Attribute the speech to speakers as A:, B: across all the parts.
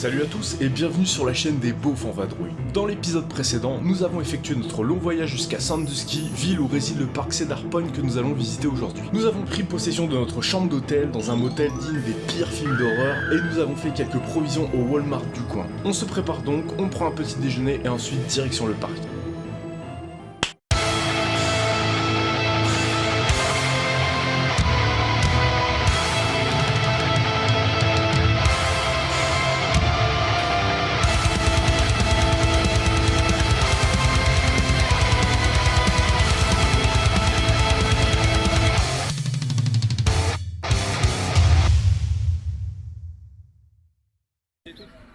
A: Salut à tous et bienvenue sur la chaîne des Beaufs en vadrouille. Dans l'épisode précédent, nous avons effectué notre long voyage jusqu'à Sandusky, ville où réside le parc Cedar Point que nous allons visiter aujourd'hui. Nous avons pris possession de notre chambre d'hôtel dans un motel digne des pires films d'horreur et nous avons fait quelques provisions au Walmart du coin. On se prépare donc, on prend un petit déjeuner et ensuite direction le parc.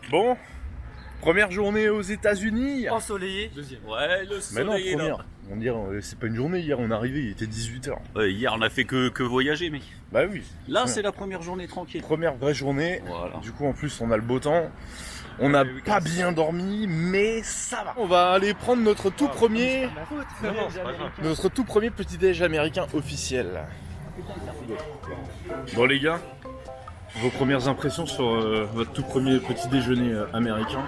A: Bon, première journée aux États-Unis.
B: Ensoleillé.
C: Deuxième.
B: Ouais, le
A: Mais non,
B: soleil est là.
A: première. On dirait, c'est pas une journée, hier on est arrivé, il était 18h.
B: Hier on a fait que voyager, mec.
A: Bah oui.
B: Là
A: Ouais.
B: c'est la première journée tranquille.
A: Première vraie journée.
B: Voilà.
A: Du coup en plus on a le beau temps. On n'a pas bien dormi, mais ça va. On va aller prendre notre tout premier, notre tout premier petit déj américain officiel. Bon les gars, vos premières impressions sur votre tout premier petit déjeuner américain?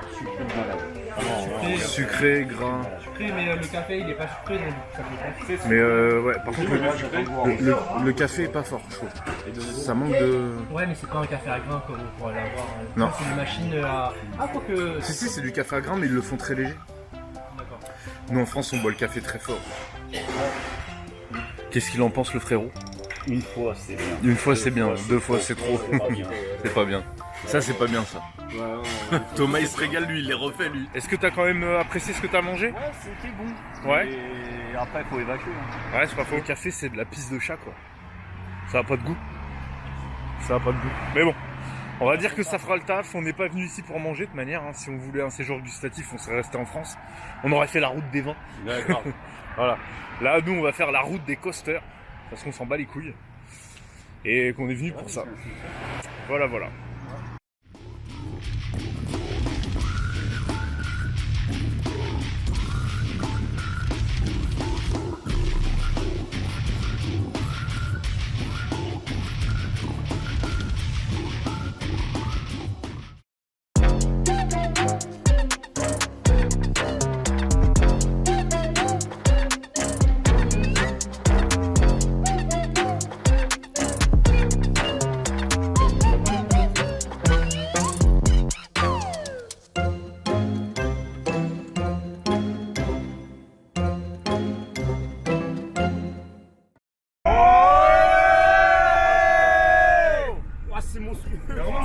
A: Sucré, gras.
C: Sucré, mais le café il est pas sucré donc ça fait pas.
A: Mais ouais, par contre le café est pas fort, je trouve. Ça manque de...
C: Ouais, mais c'est pas un café à grains comme on pourrait l'avoir.
A: Non.
C: C'est une machine à. Ah, quoi que.
A: Si c'est du café à grains, mais ils le font très léger.
C: D'accord.
A: Nous en France on boit le café très fort. Qu'est-ce qu'il en pense le frérot?
B: Une fois c'est bien.
A: Une fois c'est bien, deux fois c'est trop.
B: C'est pas bien.
A: C'est pas bien. Ça c'est pas bien ça. Thomas il se régale lui, il les refait lui. Est-ce que t'as quand même apprécié ce que t'as mangé?
B: Ouais, c'était bon.
A: Ouais.
B: Et après faut évacuer.
A: Ouais, c'est pas faux. Le café c'est de la pisse de chat quoi. Ça a pas de goût. Ça a pas de goût. Mais bon, on va dire que ça fera le taf. On n'est pas venu ici pour manger de toute manière. Hein. Si on voulait un séjour gustatif, on serait resté en France. On aurait fait la route des vins.
B: D'accord.
A: Voilà. Là, nous, on va faire la route des coasters. Parce qu'on s'en bat les couilles. Et qu'on est venu pour ça. Voilà, voilà.
C: C'est monstrueux.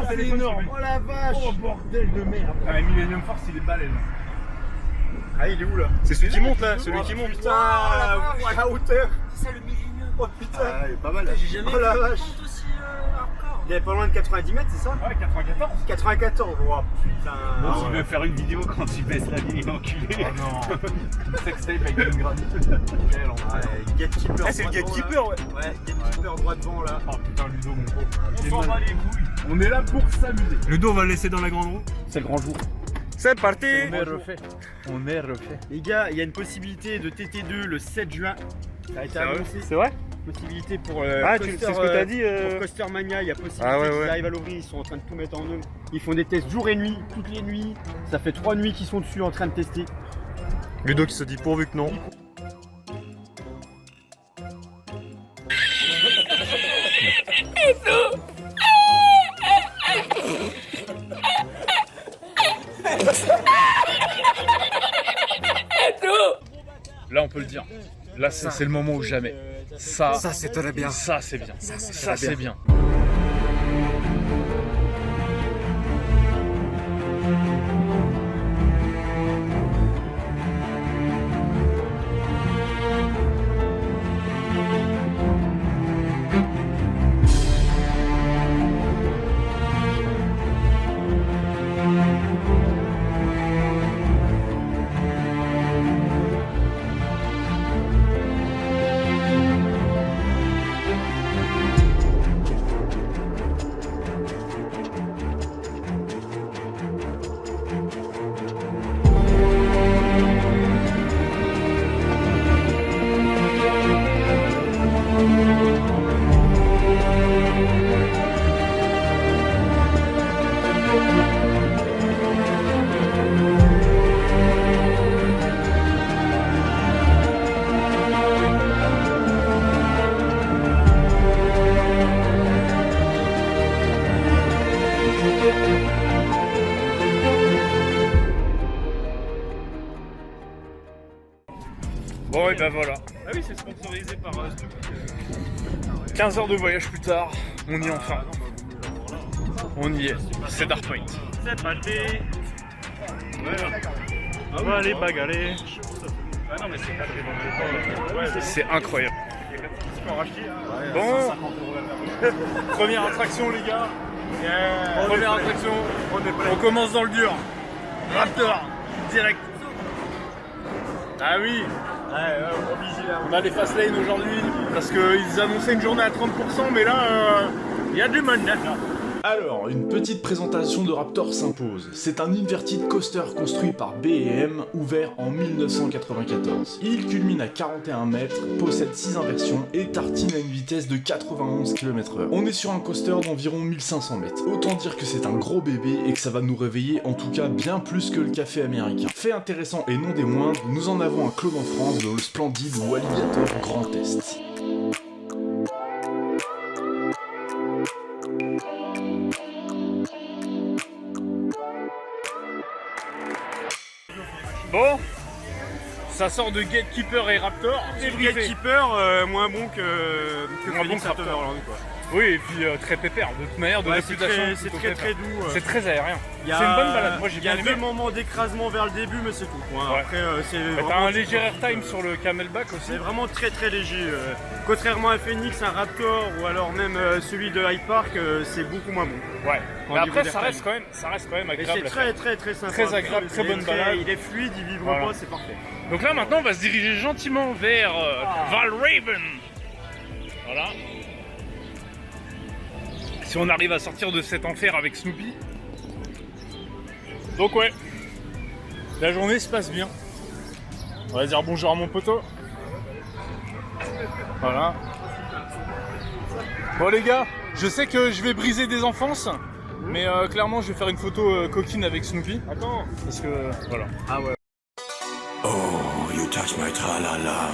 D: C'est énorme. Oh la vache.
C: Oh bordel de merde.
D: Ah, mais Millennium Force il est balèze.
A: Ah, il est où là? C'est celui qui monte là? Celui qui monte?
D: Putain, à la hauteur.
C: C'est ça le Millennium.
D: Oh putain.
A: Ah, il est pas mal là.
C: J'ai jamais
D: Oh la
C: vu
D: vache.
C: une pente aussi hardcore.
D: Il est pas loin de 90 mètres, c'est ça?
C: Ouais, 94.
D: 94. Oh putain.
B: Donc tu veux faire une vidéo quand tu baisses la ligne enculé.
D: Oh non.
B: Sextape avec une granite.
D: Quel enfer. Gatekeeper.
A: Ah, c'est le
D: droit devant,
A: gatekeeper, ouais.
D: là. Ouais, gatekeeper droit devant là.
C: Oh putain, Ludo, mon pauvre.
B: On s'en bat les couilles.
C: On est là pour s'amuser.
D: Ludo, on va le laisser dans la grande roue.
A: C'est le grand jour. C'est parti!
D: On est refait.
A: On est refait.
D: Les gars, il y a une possibilité de TT2 le 7 juin. Ça a été
A: Sérieux?
D: annoncé.
A: C'est vrai?
D: Possibilité pour
A: Ah,
D: Coaster,
A: c'est ce que t'as dit
D: pour Coaster Mania, il y a possibilité
A: Ah ouais, ouais.
D: qu'ils arrivent à l'ouvrir, ils sont en train de tout mettre en œuvre. Ils font des tests jour et nuit, toutes les nuits. Ça fait 3 nuits qu'ils sont dessus en train de tester.
A: Ludo qui se dit pourvu que non. Là on peut le dire. Là c'est le moment ou jamais. Ça c'est très bien. Ça c'est bien. Ça c'est bien. Bon et ben voilà. Ah oui, c'est sponsorisé par 15 heures de voyage plus tard, on y est enfin. On y est, Cedar Point.
B: C'est parti. On va aller bagaler. Ah non mais c'est pas très bon.
A: C'est incroyable. Bon, première attraction les gars. Première attraction, on commence dans le dur. Raptor, direct. Ah oui, on a les fast lane aujourd'hui parce qu'ils annonçaient une journée à 30%, mais là, il y a du monde là. Alors, une petite présentation de Raptor s'impose. C'est un inverted coaster construit par B&M, ouvert en 1994. Il culmine à 41 mètres, possède 6 inversions et tartine à une vitesse de 91 km/h. On est sur un coaster d'environ 1500 mètres. Autant dire que c'est un gros bébé et que ça va nous réveiller en tout cas bien plus que le café américain. Fait intéressant et non des moindres, nous en avons un clone en France dans le splendide Alligator Grand Est. Bon, ça sort de Gatekeeper et Raptor.
D: Gatekeeper, moins bon que
A: Moins bon que Raptor.
D: aujourd'hui, quoi.
A: Oui, et puis très pépère, de toute manière, de réputation.
D: C'est très doux.
A: C'est très aérien. C'est une bonne balade, moi j'ai bien
D: Il y a
A: aimé.
D: 2 moments d'écrasement vers le début, mais c'est tout.
A: Ouais.
D: Après, c'est
A: T'as
D: vraiment
A: un léger airtime sur le camelback aussi.
D: C'est vraiment très léger. Contrairement à Phoenix, un Raptor ou alors même celui de Hyde Park, c'est beaucoup moins bon.
A: Ouais.
D: En
A: Mais
D: niveau
A: après, ça
D: d'airtime.
A: reste quand même
D: Mais
A: agréable.
D: c'est très sympa.
A: Très agréable, très bonne balade.
D: Il est fluide, il vibre
A: Voilà.
D: pas, c'est parfait.
A: Donc là maintenant on va se diriger gentiment vers Valravn. Voilà. Si on arrive à sortir de cet enfer avec Snoopy. Donc ouais, la journée se passe bien. On va dire bonjour à mon poteau. Voilà. Bon les gars, je sais que je vais briser des enfances. Mais clairement je vais faire une photo coquine avec Snoopy.
D: Attends.
A: Parce que voilà.
D: Ah ouais.
E: Oh, you touch my tra-la-la.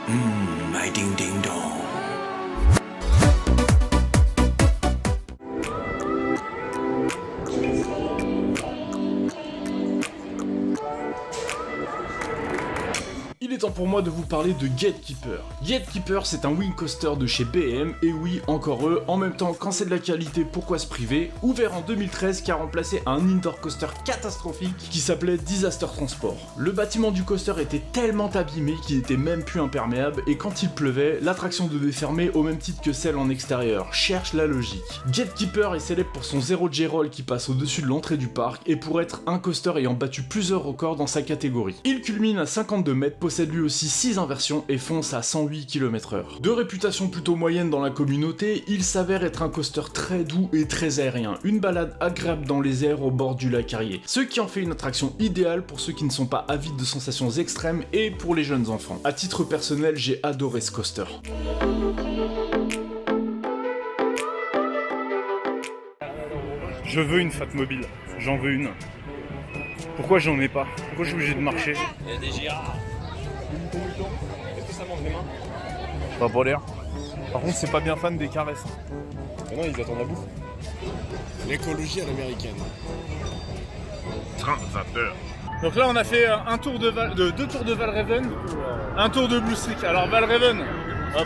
E: My ding-ding-dong.
A: Il est temps pour moi de vous parler de Gatekeeper. Gatekeeper, c'est un wing coaster de chez B&M, et oui, encore eux, en même temps, quand c'est de la qualité, pourquoi se priver? Ouvert en 2013, qui a remplacé un indoor coaster catastrophique qui s'appelait Disaster Transport. Le bâtiment du coaster était tellement abîmé qu'il était même plus imperméable, et quand il pleuvait, l'attraction devait fermer au même titre que celle en extérieur. Cherche la logique. Gatekeeper est célèbre pour son 0G roll qui passe au-dessus de l'entrée du parc, et pour être un coaster ayant battu plusieurs records dans sa catégorie. Il culmine à 52 mètres, possède lui aussi 6 inversions et fonce à 108 km/h. De réputation plutôt moyenne dans la communauté, il s'avère être un coaster très doux et très aérien, une balade agréable dans les airs au bord du lac Arié, ce qui en fait une attraction idéale pour ceux qui ne sont pas avides de sensations extrêmes et pour les jeunes enfants. À titre personnel, j'ai adoré ce coaster. Je veux une Fatmobile, j'en veux une. Pourquoi j'en ai pas? Pourquoi je suis obligé de marcher? Il y a des girafes. Est-ce que ça mange les mains? Pas pour l'air. Par contre, c'est pas bien fan des caresses.
C: Mais non, ils attendent la bouffe. L'écologie à l'américaine.
A: Train vapeur. Donc là, on a fait un tour deux tours de Valravn, un tour de Blue Streak. Alors Valravn,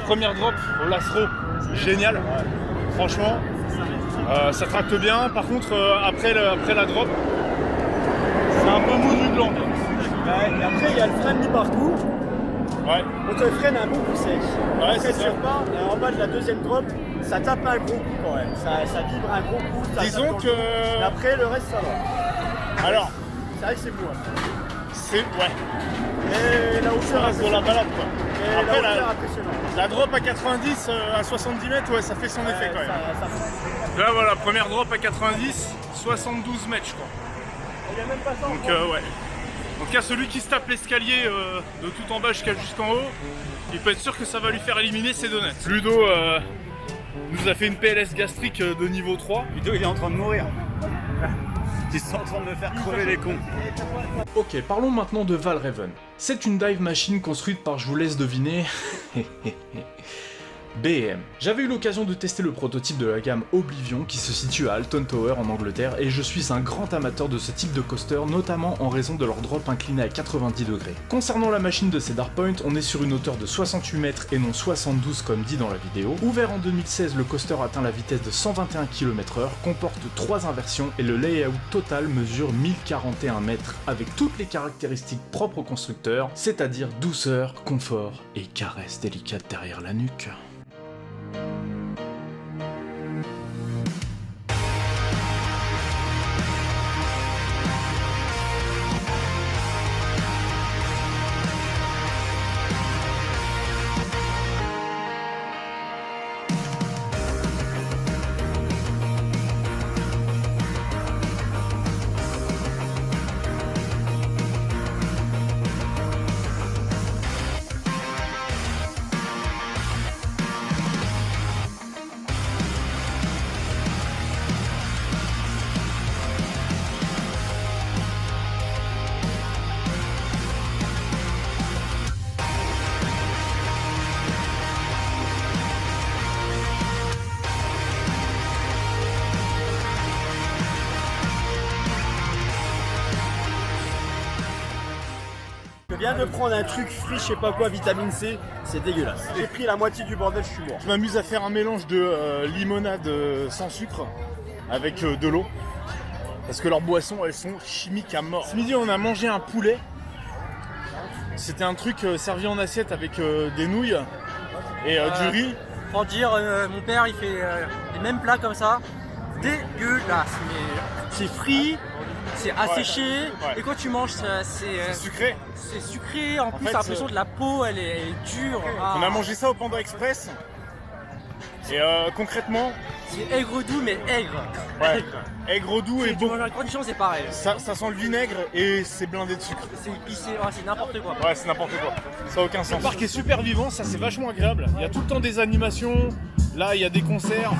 A: première drop au Lastro, génial. Franchement, ça tracte bien. Par contre, après la drop, c'est un peu mou du gland.
D: Ouais, et après, il y a le frein mis partout.
A: Ouais.
D: Donc le frein a un bon coup sec.
A: Ouais,
D: Après,
A: c'est
D: tu
A: ça.
D: repars, et en bas de la deuxième drop, ça tape un gros coup quand même. Ça vibre un gros coup. Ça
A: Disons
D: tape dans le
A: que-
D: dos. Et après, le reste, ça va.
A: Alors,
D: C'est vrai que c'est mou. Hein.
A: c'est ouais,
D: Et la
A: ça
D: hauteur
A: reste de la balade quoi.
D: Et
A: Après,
D: la hauteur
A: la-
D: impressionnante.
A: La drop à 90, à 70 mètres, ouais, ça fait son effet quand même.
D: Ça
A: Là voilà, première drop à 90, 72 mètres je crois.
D: il a même pas ça.
A: Donc ouais. Donc il y a celui qui se tape l'escalier de tout en bas jusqu'en haut, il peut être sûr que ça va lui faire éliminer ses donuts. Ludo nous a fait une PLS gastrique de niveau 3.
B: Ludo, il est en train de mourir. Ils sont en train de me faire crever les cons.
A: Ok, parlons maintenant de Valravn. C'est une dive machine construite par, je vous laisse deviner, BM. J'avais eu l'occasion de tester le prototype de la gamme Oblivion qui se situe à Alton Tower en Angleterre et je suis un grand amateur de ce type de coaster, notamment en raison de leur drop incliné à 90 degrés. Concernant la machine de Cedar Point, on est sur une hauteur de 68 mètres et non 72 comme dit dans la vidéo. Ouvert en 2016, le coaster atteint la vitesse de 121 km/h, comporte 3 inversions et le layout total mesure 1041 mètres avec toutes les caractéristiques propres au constructeur, c'est-à-dire douceur, confort et caresse délicate derrière la nuque.
D: Je viens de prendre un truc free, je sais pas quoi, vitamine C, c'est dégueulasse. J'ai pris la moitié du bordel, je suis mort.
C: Je m'amuse à faire un mélange de limonade sans sucre avec de l'eau. Parce que leurs boissons, elles sont chimiques à mort. Ce midi, on a mangé un poulet. C'était un truc servi en assiette avec des nouilles et du riz.
F: Pour dire, mon père il fait les mêmes plats comme ça, dégueulasse, mais c'est frit, c'est asséché,
C: ouais.
F: Et quand tu manges, c'est
C: Sucré.
F: c'est sucré, en plus
C: fait,
F: t'as l'impression que la peau elle est dure. Ah.
C: On a mangé ça au Panda Express. Et concrètement,
F: C'est aigre doux mais aigre.
C: ouais, aigre doux et
F: Tu
C: bon.
F: manges un cornichon, c'est pareil.
C: Ça sent le vinaigre et c'est blindé de sucre.
F: C'est épicé, ouais, c'est n'importe quoi.
C: Ouais, c'est n'importe quoi. Ça n'a aucun sens. Le parc est super vivant, ça c'est vachement agréable. Il y a tout le temps des animations. Là, il y a des concerts.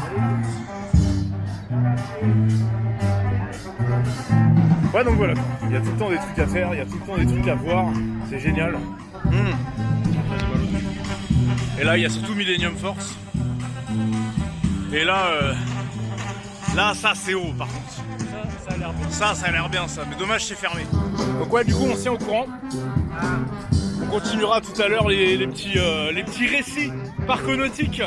C: Ouais, donc voilà. Il y a tout le temps des trucs à faire, il y a tout le temps des trucs à voir. C'est génial. Et là, il y a surtout Millennium Force. Et là, ça c'est haut par contre.
F: Ça a l'air bon.
C: Ça a l'air bien ça, mais dommage c'est fermé. Donc ouais, du coup on se tient au courant. On continuera tout à l'heure les petits récits parconautiques.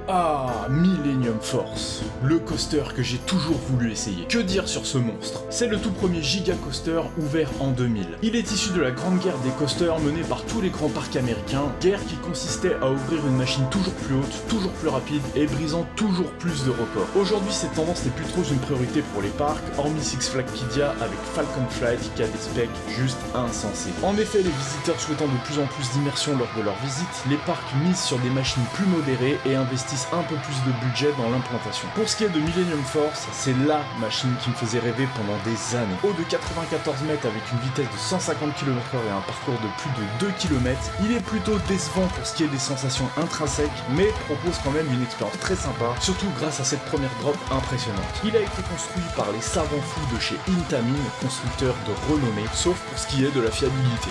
A: Ah, Millennium Force, le coaster que j'ai toujours voulu essayer. Que dire sur ce monstre? C'est le tout premier giga coaster ouvert en 2000. Il est issu de la grande guerre des coasters menée par tous les grands parcs américains, guerre qui consistait à ouvrir une machine toujours plus haute, toujours plus rapide et brisant toujours plus de records. Aujourd'hui, cette tendance n'est plus trop une priorité pour les parcs, hormis Six Flags Kidia avec Falcon Flight qui a des specs juste insensés. En effet, les visiteurs souhaitant de plus en plus d'immersion lors de leur visite, les parcs misent sur des machines plus modérées et investissent un peu plus de budget dans l'implantation. Pour ce qui est de Millennium Force, c'est LA machine qui me faisait rêver pendant des années. Haut de 94 mètres avec une vitesse de 150 km/h et un parcours de plus de 2 km, il est plutôt décevant pour ce qui est des sensations intrinsèques, mais propose quand même une expérience très sympa, surtout grâce à cette première drop impressionnante. Il a été construit par les savants fous de chez Intamin, constructeur de renommée, sauf pour ce qui est de la fiabilité.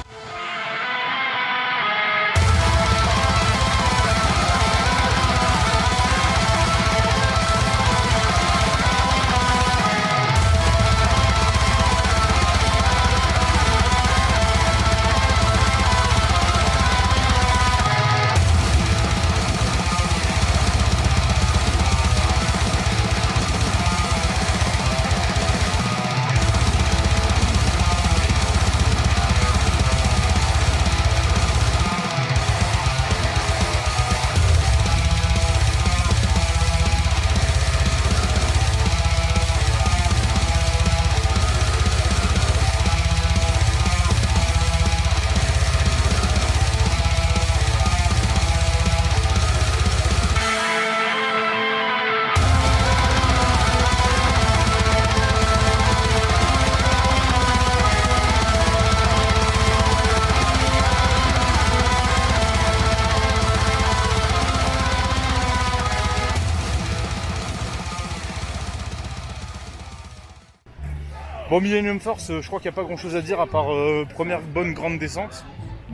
C: Bon, Millennium Force, je crois qu'il n'y a pas grand chose à dire à part première bonne grande descente.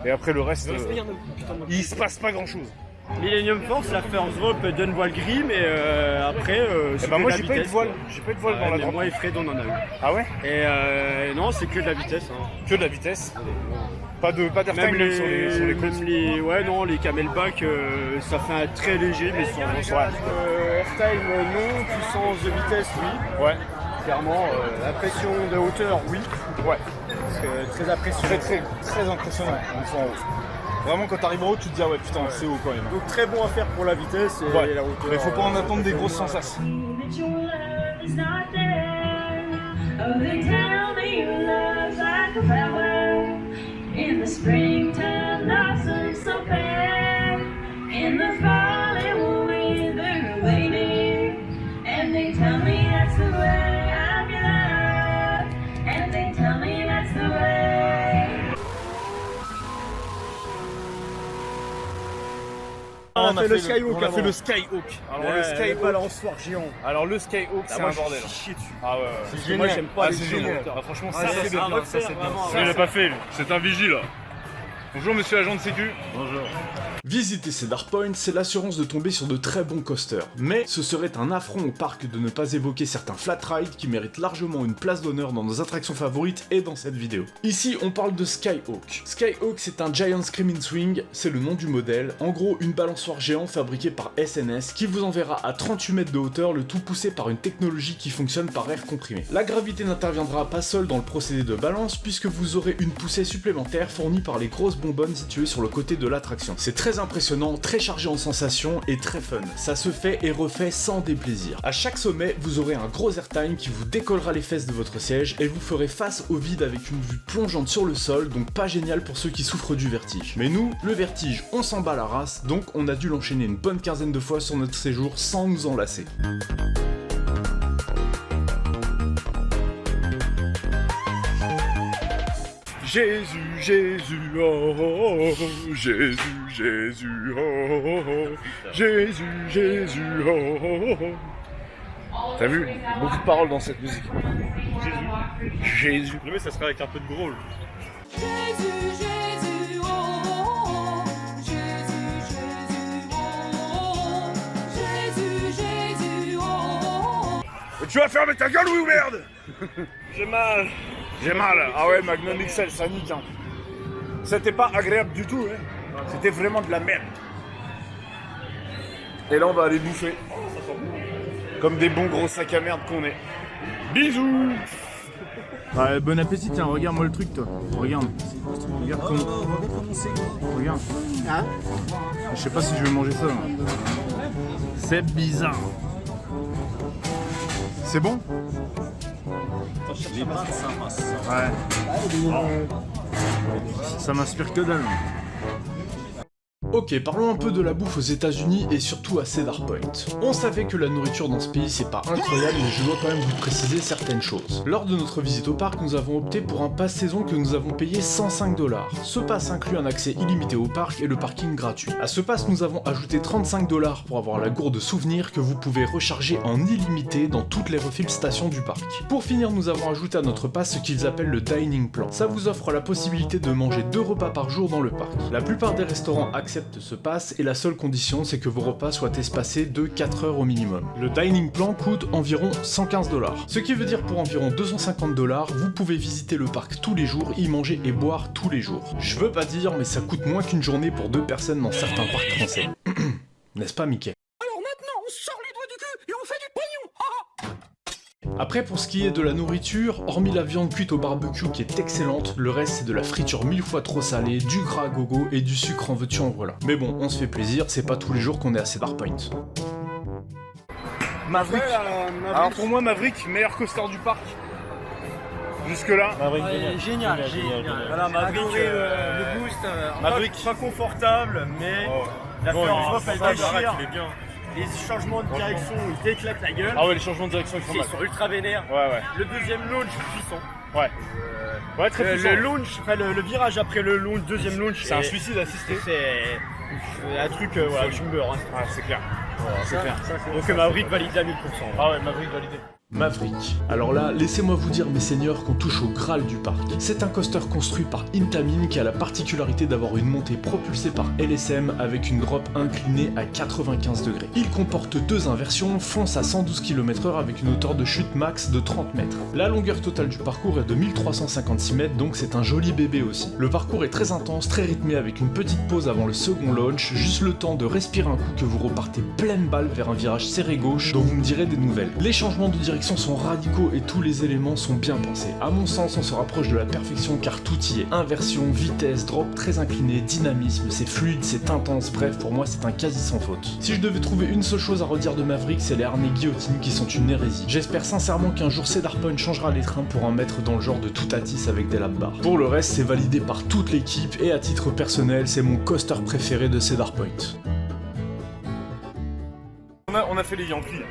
C: Et après le reste, il se passe pas grand chose.
D: Millennium Force, la first drop donne voile gris, mais après, c'est que
C: moi
D: de la
C: j'ai pas eu de
D: vitesse,
C: voile.
D: quoi.
C: J'ai pas eu de voile dans la
D: Mais
C: drop.
D: moi et Fred, on en a eu.
C: Ah ouais?
D: Et non, c'est que de la vitesse. Hein.
C: Que de la vitesse. Pas d'airtime
D: Même
C: même sur les côtes.
D: même les, ouais, non, les camelback, ça fait un très léger, mais sans airtime, non, puissance de vitesse, oui.
C: Ouais.
D: Clairement, la pression de hauteur, oui.
C: Ouais.
D: Très impressionnant.
C: Très impressionnant. On sent en haut. Vraiment quand t'arrives en haut, tu te dis ah ouais putain c'est haut quand même.
D: Donc très bon à faire pour la vitesse et
C: Ouais.
D: la hauteur.
C: Mais faut pas en attendre des grosses sensations.
G: that your love is not there. Oh, they tell me your love's like a flower in the springtime, blossoms so fair. In the fall, it will wither away, and they tell me that's the way of your love, and they tell me that's the way.
D: On a fait le Skyhawk
C: On a fait
D: avant.
C: le Skyhawk. Alors le
D: Le
C: Skyhawk.
D: balançoire géant.
C: Alors le Skyhawk c'est
D: moi,
C: un
D: je
C: bordel.
D: suis chié dessus.
C: Ah ouais.
D: Parce que moi, j'aime pas les
C: c'est
D: jeux de
C: génial.
D: hauteur.
C: Ah, franchement
D: Ah,
C: ça
D: c'est
C: c'est bien.
D: à refaire,
C: Ça c'est bien.
D: vraiment,
C: Ça,
D: à
C: il l'a
D: refaire.
C: pas fait lui. C'est un vigile là. Bonjour monsieur agent de sécu.
B: Bonjour.
A: Visiter Cedar Point, c'est l'assurance de tomber sur de très bons coasters. Mais ce serait un affront au parc de ne pas évoquer certains flat rides qui méritent largement une place d'honneur dans nos attractions favorites et dans cette vidéo. Ici, on parle de Skyhawk. Skyhawk, c'est un Giant Screaming Swing, c'est le nom du modèle. En gros, une balançoire géante fabriquée par SNS qui vous enverra à 38 mètres de hauteur, le tout poussé par une technologie qui fonctionne par air comprimé. La gravité n'interviendra pas seule dans le procédé de balance puisque vous aurez une poussée supplémentaire fournie par les grosses bonbonnes situées sur le côté de l'attraction. C'est très impressionnant, très chargé en sensations et très fun. Ça se fait et refait sans déplaisir. À chaque sommet, vous aurez un gros airtime qui vous décollera les fesses de votre siège et vous ferez face au vide avec une vue plongeante sur le sol, donc pas génial pour ceux qui souffrent du vertige. Mais nous, le vertige, on s'en bat la race, donc on a dû l'enchaîner une bonne quinzaine de fois sur notre séjour sans nous en lasser.
C: Jésus, Jésus, oh, oh, oh, Jésus, Jésus, oh, oh, oh, Jésus, Jésus, oh, oh, oh. T'as vu? Beaucoup de paroles dans cette musique. Jésus.
B: Mais ça serait avec un peu de growl.
G: Jésus, Jésus, oh, oh, oh. Jésus, Jésus, oh, oh. Jésus, Jésus, oh, oh, oh.
C: Tu vas fermer ta gueule, oui ou merde?
B: J'ai mal.
C: J'ai mal. Ah ouais, Magnum XL, ça nique. Hein. C'était pas agréable du tout. Hein. C'était vraiment de la merde. Et là, on va aller bouffer. Comme des bons gros sacs à merde qu'on est. Bisous. Ouais, bon appétit, tiens, regarde-moi le truc, toi. Regarde. Regarde comment... Regarde. Je sais pas si je vais manger ça. Moi. C'est bizarre. C'est bon? Ouais. Ça m'inspire que dalle.
A: Ok, parlons un peu de la bouffe aux États-Unis et surtout à Cedar Point. On savait que la nourriture dans ce pays c'est pas incroyable, mais je dois quand même vous préciser certaines choses. Lors de notre visite au parc, nous avons opté pour un pass saison que nous avons payé 105 $. Ce pass inclut un accès illimité au parc et le parking gratuit. À ce pass, nous avons ajouté 35 $ pour avoir la gourde souvenir que vous pouvez recharger en illimité dans toutes les refill stations du parc. Pour finir, nous avons ajouté à notre pass ce qu'ils appellent le dining plan. Ça vous offre la possibilité de manger 2 repas par jour dans le parc. La plupart des restaurants acceptent ce pass et la seule condition c'est que vos repas soient espacés de 4 heures au minimum. Le dining plan coûte environ 115 $. Ce qui veut dire pour environ 250 $, vous pouvez visiter le parc tous les jours, y manger et boire tous les jours. Je veux pas dire mais ça coûte moins qu'une journée pour 2 personnes dans certains parcs français. N'est-ce pas Mickey? Après pour ce qui est de la nourriture, hormis la viande cuite au barbecue qui est excellente, le reste c'est de la friture 1000 fois trop salée, du gras à gogo et du sucre en veux-tu en voilà. Mais bon, on se fait plaisir, c'est pas tous les jours qu'on est à Cedar Point.
C: Maverick. Alors pour moi, Maverick, meilleur coaster du parc. Jusque là.
F: Génial.
D: Voilà, Maverick,
F: le boost.
D: Maverick, pas confortable, mais la first drop, elle déchire.
B: Il est bien.
D: Les changements de direction, ils t'éclatent la gueule.
C: Ah ouais, les changements de direction ils font
D: Ils
C: mal.
D: sont ultra vénères.
C: Ouais.
D: Le deuxième launch puissant.
C: Ouais. Ouais, très puissant.
D: Le launch, enfin le virage après le launch, deuxième launch.
C: C'est un suicide assisté.
D: C'est un truc, voilà, tu meurs. Hein.
C: Ah, c'est clair. C'est clair.
D: Donc Maverick validé à 1000%.
C: Ah ouais, Maverick validé.
A: Maverick. Alors là, laissez-moi vous dire mes seigneurs qu'on touche au Graal du parc. C'est un coaster construit par Intamin qui a la particularité d'avoir une montée propulsée par LSM avec une drop inclinée à 95 degrés. Il comporte deux inversions, fonce à 112 km/h avec une hauteur de chute max de 30 mètres. La longueur totale du parcours est de 1356 mètres, donc c'est un joli bébé aussi. Le parcours est très intense, très rythmé avec une petite pause avant le second launch, juste le temps de respirer un coup que vous repartez pleine balle vers un virage serré gauche dont vous me direz des nouvelles. Les changements de direction sont radicaux et tous les éléments sont bien pensés. À mon sens, on se rapproche de la perfection car tout y est. Inversion, vitesse, drop très incliné, dynamisme, c'est fluide, c'est intense, bref, pour moi c'est un quasi sans faute. Si je devais trouver une seule chose à redire de Maverick, c'est les harnais guillotine qui sont une hérésie. J'espère sincèrement qu'un jour Cedar Point changera les trains pour en mettre dans le genre de Toutatis avec des lap bars. Pour le reste, c'est validé par toute l'équipe et à titre personnel, c'est mon coaster préféré de Cedar Point.
C: On a fait les Yankees.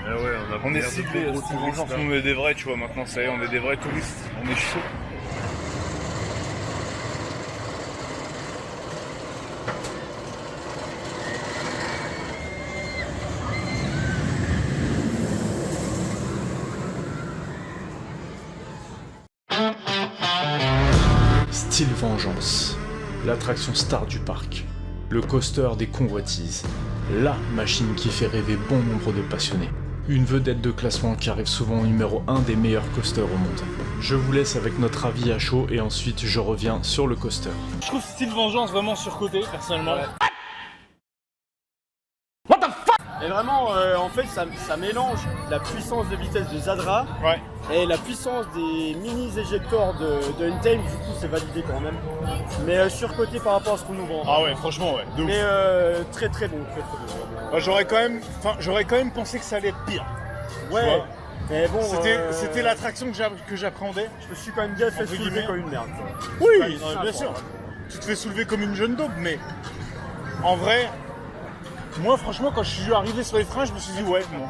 B: Ah ouais,
C: On est ciblés, on est des vrais, tu vois, maintenant ça y est, on est des vrais touristes, on est chaud.
A: Steel Vengeance, l'attraction star du parc, le coaster des convoitises, la machine qui fait rêver bon nombre de passionnés. Une vedette de classement qui arrive souvent au numéro 1 des meilleurs coasters au monde. Je vous laisse avec notre avis à chaud et ensuite je reviens sur le coaster.
C: Je trouve Steel Vengeance vraiment surcoté, personnellement. Ouais.
D: Et vraiment, en fait, ça mélange la puissance de vitesse de Zadra et la puissance des mini-éjecteurs de Untamed. Du coup, c'est validé quand même. Mais surcoté par rapport à ce qu'on nous vend.
C: Ah ouais, franchement, ouais.
D: Mais très très bon, très très bon.
C: J'aurais quand même pensé que ça allait être pire.
D: Ouais. Mais bon,
C: c'était l'attraction que j'appréhendais.
D: Je me suis quand même bien fait soulever comme une merde.
C: Oui, bien sûr. Tu te fais soulever comme une jeune daube, mais en vrai, moi franchement quand je suis arrivé sur les freins, je me suis dit ouais, bon,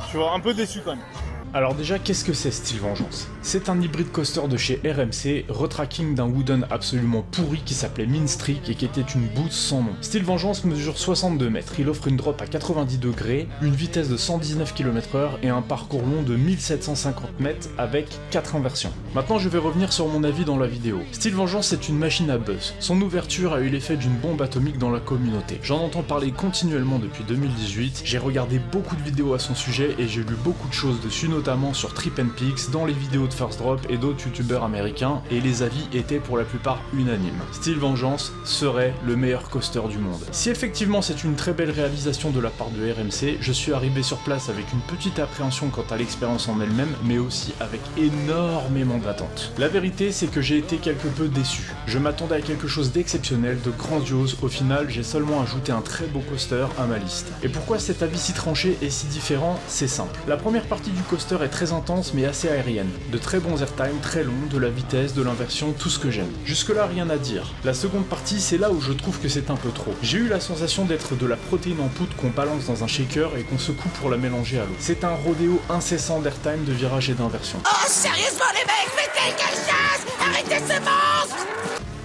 C: tu vois, un peu déçu quand même.
A: Alors déjà, qu'est-ce que c'est Steel Vengeance? C'est un hybride coaster de chez RMC, retracking d'un wooden absolument pourri qui s'appelait Mean Streak et qui était une bouse sans nom. Steel Vengeance mesure 62 mètres, il offre une drop à 90 degrés, une vitesse de 119 km/h et un parcours long de 1750 mètres avec 4 inversions. Maintenant je vais revenir sur mon avis dans la vidéo. Steel Vengeance est une machine à buzz. Son ouverture a eu l'effet d'une bombe atomique dans la communauté. J'en entends parler continuellement depuis 2018, j'ai regardé beaucoup de vidéos à son sujet et j'ai lu beaucoup de choses dessus, notamment sur Trip and Pix, dans les vidéos de First Drop et d'autres youtubeurs américains, et les avis étaient pour la plupart unanimes. Steel Vengeance serait le meilleur coaster du monde. Si effectivement c'est une très belle réalisation de la part de RMC, je suis arrivé sur place avec une petite appréhension quant à l'expérience en elle-même, mais aussi avec énormément d'attentes. La vérité c'est que j'ai été quelque peu déçu. Je m'attendais à quelque chose d'exceptionnel, de grandiose, au final j'ai seulement ajouté un très beau coaster à ma liste. Et pourquoi cet avis si tranché et si différent? C'est simple. La première partie du coaster est très intense mais assez aérienne. De très bons airtime, très longs, de la vitesse, de l'inversion, tout ce que j'aime. Jusque là rien à dire. La seconde partie c'est là où je trouve que c'est un peu trop. J'ai eu la sensation d'être de la protéine en poudre qu'on balance dans un shaker et qu'on secoue pour la mélanger à l'eau. C'est un rodéo incessant d'airtime, de virages et d'inversion.
H: Oh sérieusement les mecs, mettez quelque chose! Arrêtez ce monstre!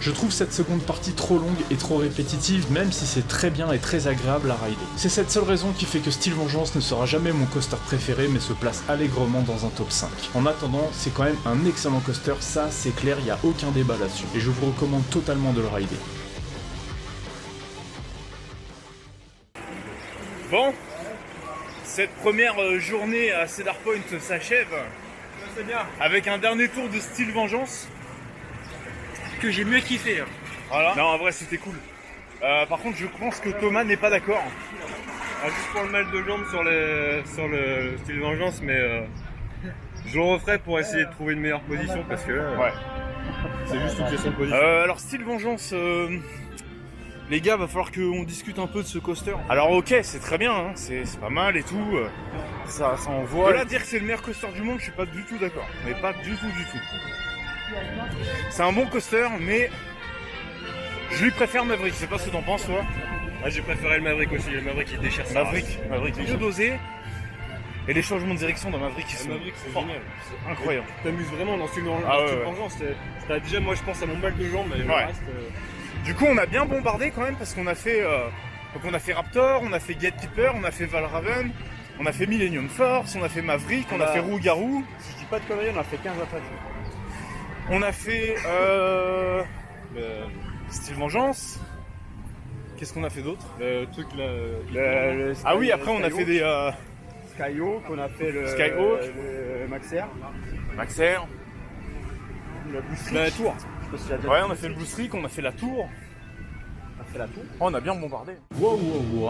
A: Je trouve cette seconde partie trop longue et trop répétitive, même si c'est très bien et très agréable à rider. C'est cette seule raison qui fait que Steel Vengeance ne sera jamais mon coaster préféré, mais se place allègrement dans un top 5. En attendant, c'est quand même un excellent coaster, ça c'est clair, il n'y a aucun débat là-dessus. Et je vous recommande totalement de le rider.
C: Bon, cette première journée à Cedar Point s'achève avec un dernier tour de Steel Vengeance.
F: Que j'ai mieux kiffé. Hein.
C: Voilà. Non, en vrai, c'était cool. Par contre, je pense que Thomas n'est pas d'accord.
B: Juste pour le mal de jambes sur le Steel Vengeance, mais je le referai pour essayer de trouver une meilleure position parce que
C: ouais.
B: C'est juste une question de position.
C: Alors, Steel Vengeance, les gars, va falloir qu'on discute un peu de ce coaster. Alors, ok, c'est très bien, hein, c'est pas mal et tout. Ça envoie. De là, dire que c'est le meilleur coaster du monde, je suis pas du tout d'accord. Mais pas du tout. C'est un bon coaster, mais je lui préfère Maverick. Je sais pas ce que t'en penses, toi.
B: Moi, j'ai préféré le Maverick aussi. Le Maverick, il déchire ça.
C: Maverick, mieux dosé. Et les changements de direction dans Maverick, ils sont
B: Maverick, c'est génial.
C: C'est incroyable.
B: Tu t'amuses vraiment dans Steel Vengeance. Déjà, moi, je pense à mon mal de jambes, mais le reste.
C: Du coup, on a bien bombardé quand même parce qu'on a fait, on a fait Raptor, on a fait Gatekeeper, on a fait Valraven. On a fait Millennium Force, on a fait Maverick, on a fait Rougarou.
D: Si je dis pas de conneries, on a fait 15 attractions.
C: On a fait Style Vengeance. Qu'est-ce qu'on a fait d'autre?
D: Le truc
C: Ah oui, après on a fait des
D: Skyhawk, on a fait le
C: Skyhawk,
D: le Maxer,
C: le Blue Streak,
D: la tour. Je sais pas si
C: Ouais, on a fait le Blue Streak, on a fait la tour. Oh, on a bien bombardé.
A: Wow,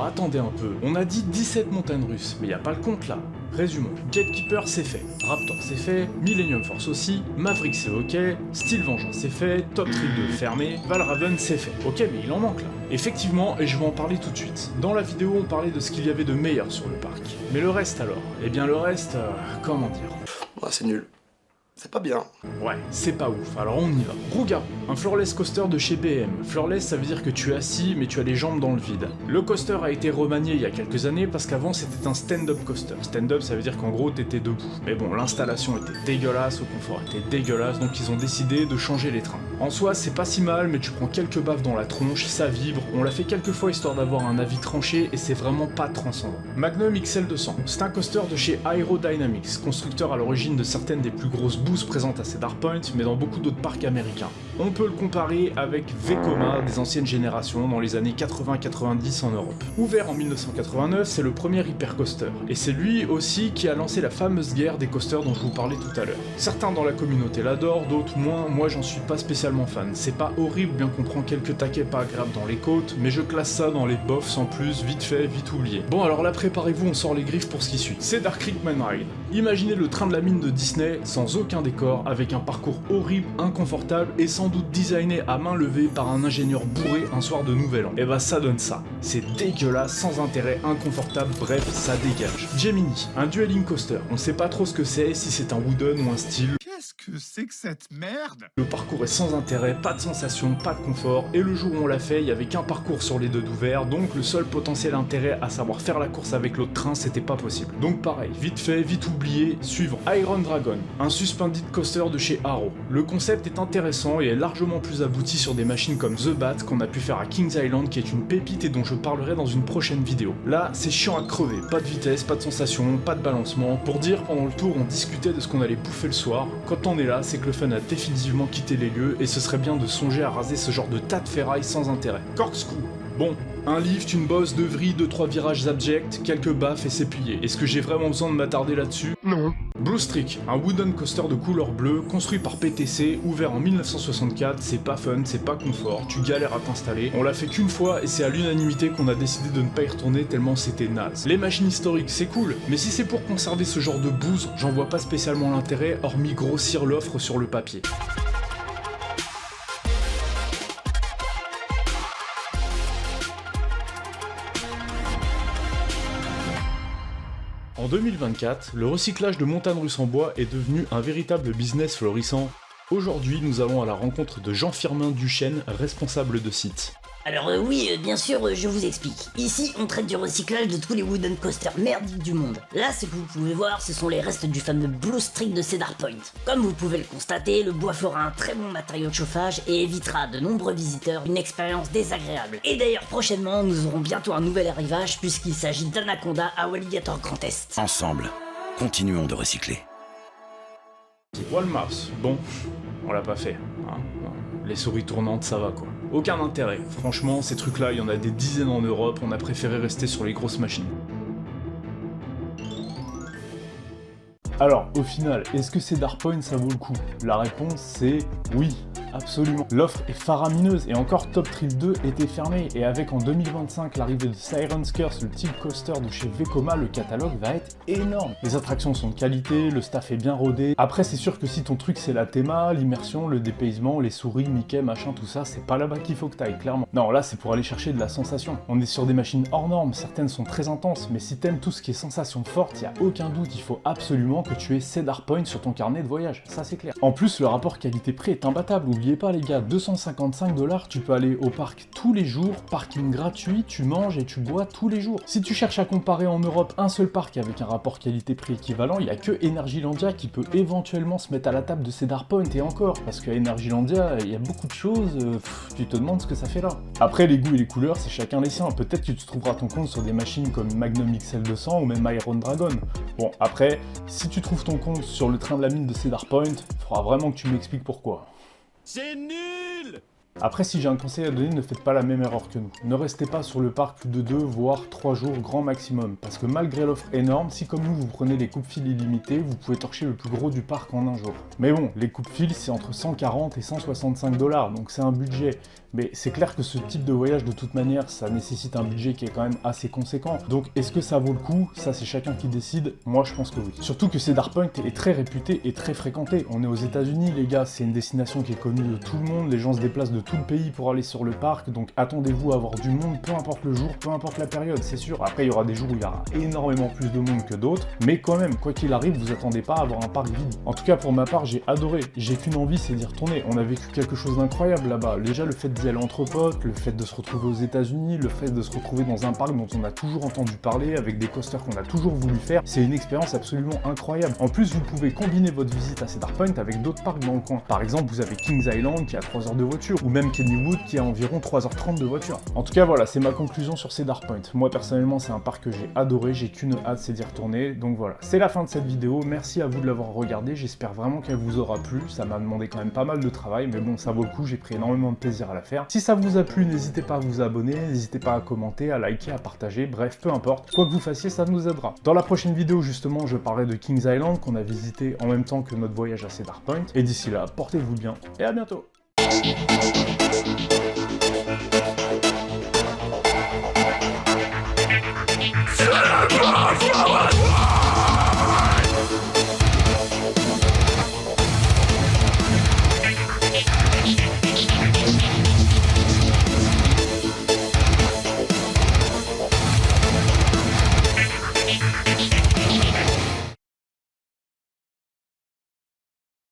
A: attendez un peu. On a dit 17 montagnes russes, mais y a pas le compte là. Résumons. Gatekeeper c'est fait, Raptor c'est fait, Millennium Force aussi, Maverick c'est ok, Steel Vengeance c'est fait, Top Thrill 2 fermé, Valraven c'est fait. Ok, mais il en manque là. Effectivement, et je vais en parler tout de suite. Dans la vidéo, on parlait de ce qu'il y avait de meilleur sur le parc. Mais le reste alors? Eh bien le reste, comment dire?
E: Ouais, c'est nul. C'est pas bien.
A: Ouais, c'est pas ouf, alors on y va. Rougarou, un floorless coaster de chez BM. Floorless, ça veut dire que tu es assis, mais tu as les jambes dans le vide. Le coaster a été remanié il y a quelques années parce qu'avant c'était un stand-up coaster. Stand-up, ça veut dire qu'en gros t'étais debout. Mais bon, l'installation était dégueulasse, le confort était dégueulasse, donc ils ont décidé de changer les trains. En soi, c'est pas si mal, mais tu prends quelques baffes dans la tronche, ça vibre. On l'a fait quelques fois histoire d'avoir un avis tranché et c'est vraiment pas transcendant. Magnum XL200, c'est un coaster de chez Aerodynamics, constructeur à l'origine de certaines des plus grosses boosts présentes à Cedar Point, mais dans beaucoup d'autres parcs américains. On peut le comparer avec Vekoma des anciennes générations dans les années 80-90 en Europe. Ouvert en 1989, c'est le premier hypercoaster, et c'est lui aussi qui a lancé la fameuse guerre des coasters dont je vous parlais tout à l'heure. Certains dans la communauté l'adorent, d'autres moins, moi j'en suis pas spécialement fan. C'est pas horrible, bien qu'on prend quelques taquets pas agréables dans les côtes, mais je classe ça dans les bofs sans plus, vite fait, vite oublié. Bon alors là préparez-vous, on sort les griffes pour ce qui suit. C'est Dark Creek Man Ride. Imaginez le train de la mine de Disney sans aucun décor, avec un parcours horrible, inconfortable et sans doute designé à main levée par un ingénieur bourré un soir de Nouvel An. Et bah ça donne ça. C'est dégueulasse, sans intérêt, inconfortable, bref, ça dégage. Gemini, un dueling coaster. On sait pas trop ce que c'est, si c'est un wooden ou un style.
I: Qu'est-ce que c'est que cette merde?
A: Le parcours est sans intérêt, pas de sensation, pas de confort, et le jour où on l'a fait, il y avait qu'un parcours sur les deux d'ouvert, donc le seul potentiel intérêt à savoir faire la course avec l'autre train, c'était pas possible. Donc pareil, vite fait, vite oublié, suivant. Iron Dragon, un suspended coaster de chez Arrow. Le concept est intéressant et est largement plus abouti sur des machines comme The Bat qu'on a pu faire à Kings Island, qui est une pépite et dont je parlerai dans une prochaine vidéo. Là, c'est chiant à crever, pas de vitesse, pas de sensation, pas de balancement. Pour dire, pendant le tour, on discutait de ce qu'on allait bouffer le soir. Quand on est là, c'est que le fun a définitivement quitté les lieux et ce serait bien de songer à raser ce genre de tas de ferraille sans intérêt. Corkscrew. Bon, un lift, une bosse, 2 vrilles, 2-3 virages abjects, quelques baffes et c'est plié. Est-ce que j'ai vraiment besoin de m'attarder là-dessus? Non. Blue Streak, un wooden coaster de couleur bleue, construit par PTC, ouvert en 1964, c'est pas fun, c'est pas confort, tu galères à t'installer. On l'a fait qu'une fois et c'est à l'unanimité qu'on a décidé de ne pas y retourner tellement c'était naze. Les machines historiques c'est cool, mais si c'est pour conserver ce genre de bouse, j'en vois pas spécialement l'intérêt, hormis grossir l'offre sur le papier. En 2024, le recyclage de montagnes russes en bois est devenu un véritable business florissant. Aujourd'hui, nous allons à la rencontre de Jean-Firmin Duchesne, responsable de site.
J: Alors oui, bien sûr, je vous explique. Ici, on traite du recyclage de tous les wooden coasters merdiques du monde. Là, ce que vous pouvez voir, ce sont les restes du fameux Blue Streak de Cedar Point. Comme vous pouvez le constater, le bois fera un très bon matériau de chauffage et évitera à de nombreux visiteurs une expérience désagréable. Et d'ailleurs, prochainement, nous aurons bientôt un nouvel arrivage puisqu'il s'agit d'Anaconda à Alligator Grand Est.
E: Ensemble, continuons de recycler.
A: Walmart, bon, on l'a pas fait. Hein. Les souris tournantes, ça va quoi. Aucun intérêt. Franchement, ces trucs-là, il y en a des dizaines en Europe, on a préféré rester sur les grosses machines. Alors, au final, est-ce que Cedar Point ça vaut le coup? La réponse c'est oui, absolument. L'offre est faramineuse et encore Top Thrill 2 était fermé et avec en 2025 l'arrivée de Siren's Curse, le team coaster de chez Vekoma, le catalogue va être énorme. Les attractions sont de qualité, le staff est bien rodé. Après c'est sûr que si ton truc c'est la théma, l'immersion, le dépaysement, les souris, Mickey, machin, tout ça, c'est pas là-bas qu'il faut que t'ailles, clairement. Non, là c'est pour aller chercher de la sensation. On est sur des machines hors normes, certaines sont très intenses, mais si t'aimes tout ce qui est sensation forte, y a aucun doute, il faut absolument que tu aies Cedar Point sur ton carnet de voyage, ça c'est clair. En plus, le rapport qualité-prix est imbattable, n'oubliez pas les gars, 255 $, tu peux aller au parc tous les jours, parking gratuit, tu manges et tu bois tous les jours. Si tu cherches à comparer en Europe un seul parc avec un rapport qualité-prix équivalent, il n'y a que Energylandia qui peut éventuellement se mettre à la table de Cedar Point et encore, parce qu'à Energylandia, il y a beaucoup de choses, tu te demandes ce que ça fait là. Après, les goûts et les couleurs, c'est chacun les siens. Peut-être que tu trouveras ton compte sur des machines comme Magnum XL200 ou même Iron Dragon. Bon, après, si tu trouves ton compte sur le train de la mine de Cedar Point, il faudra vraiment que tu m'expliques pourquoi.
D: C'est nul!
A: Après, si j'ai un conseil à donner, ne faites pas la même erreur que nous. Ne restez pas sur le parc plus de 2 voire 3 jours grand maximum, parce que malgré l'offre énorme, si comme nous vous prenez les coupes-fils illimités, vous pouvez torcher le plus gros du parc en un jour. Mais bon, les coupes-fils c'est entre 140 et 165 $, donc c'est un budget. Mais c'est clair que ce type de voyage, de toute manière, ça nécessite un budget qui est quand même assez conséquent. Donc est-ce que ça vaut le coup? Ça c'est chacun qui décide, moi je pense que oui. Surtout que Cedar Point est très réputé et très fréquenté. On est aux États-Unis les gars, c'est une destination qui est connue de tout le monde, les gens se déplacent de tout le pays pour aller sur le parc, donc attendez-vous à avoir du monde, peu importe le jour, peu importe la période, c'est sûr. Après il y aura des jours où il y aura énormément plus de monde que d'autres, mais quand même, quoi qu'il arrive, vous attendez pas à avoir un parc vide. En tout cas pour ma part, j'ai adoré, j'ai qu'une envie, c'est d'y retourner. On a vécu quelque chose d'incroyable là-bas. Déjà le fait d'y aller entre potes, le fait de se retrouver aux États-Unis, le fait de se retrouver dans un parc dont on a toujours entendu parler, avec des coasters qu'on a toujours voulu faire, c'est une expérience absolument incroyable. En plus, vous pouvez combiner votre visite à Cedar Point avec d'autres parcs dans le coin. Par exemple, vous avez Kings Island qui a 3 heures de voiture, ou même Kennywood qui a environ 3h30 de voiture. En tout cas, voilà, c'est ma conclusion sur Cedar Point. Moi, personnellement, c'est un parc que j'ai adoré, j'ai qu'une hâte, c'est d'y retourner. Donc voilà, c'est la fin de cette vidéo. Merci à vous de l'avoir regardé. J'espère vraiment qu'elle vous aura plu. Ça m'a demandé quand même pas mal de travail, mais bon, ça vaut le coup. J'ai pris énormément de plaisir à la faire. Si ça vous a plu, n'hésitez pas à vous abonner, n'hésitez pas à commenter, à liker, à partager. Bref, peu importe. Quoi que vous fassiez, ça nous aidera. Dans la prochaine vidéo, justement, je parlerai de Kings Island qu'on a visité en même temps que notre voyage à Cedar Point. Et d'ici là, portez-vous bien et à bientôt.
E: Cedar Point!